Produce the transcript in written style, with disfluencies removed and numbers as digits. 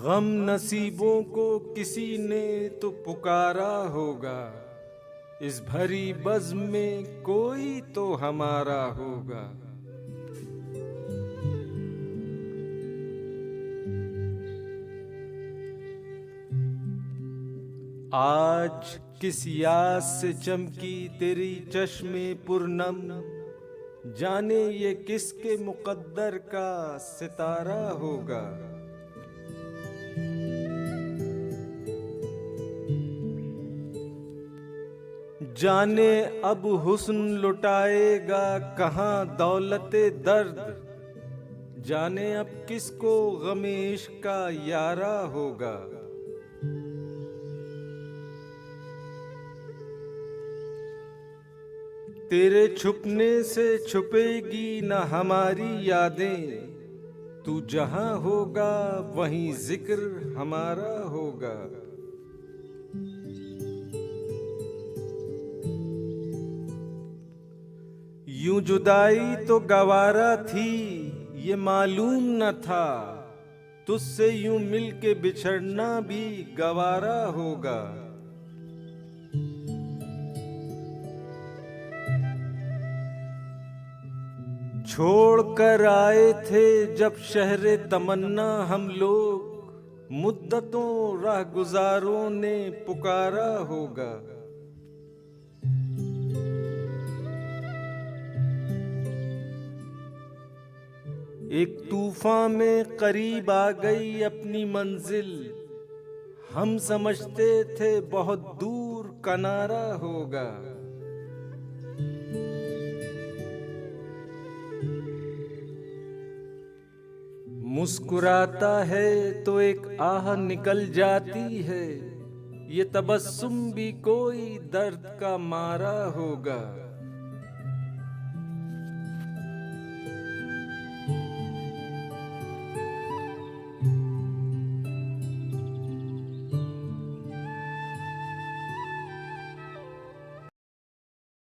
गम नसीबों को किसी ने तो पुकारा होगा, इस भरी बज़्म में कोई तो हमारा होगा। आज किस याद से चमकी तेरी चश्मे पुरनम, जाने ये किसके मुक़द्दर का सितारा होगा। जाने अब हुस्न लुटाएगा कहाँ दौलते दर्द, जाने अब किसको गमे इश्क का यारा होगा। तेरे छुपने से छुपेगी न हमारी यादें, तू जहां होगा वहीं जिक्र हमारा होगा। यूं जुदाई तो गवारा थी ये मालूम न था, तुझसे यूं मिल के बिछड़ना भी गवारा होगा। छोड़ कर आए थे जब शहरे तमन्ना हम लोग, मुद्दतों राह गुजारों ने पुकारा होगा। एक तूफान में करीब आ गई अपनी मंजिल, हम समझते थे बहुत दूर किनारा होगा। मुस्कुराता है तो एक आह निकल जाती है, ये तबस्सुम भी कोई दर्द का मारा होगा।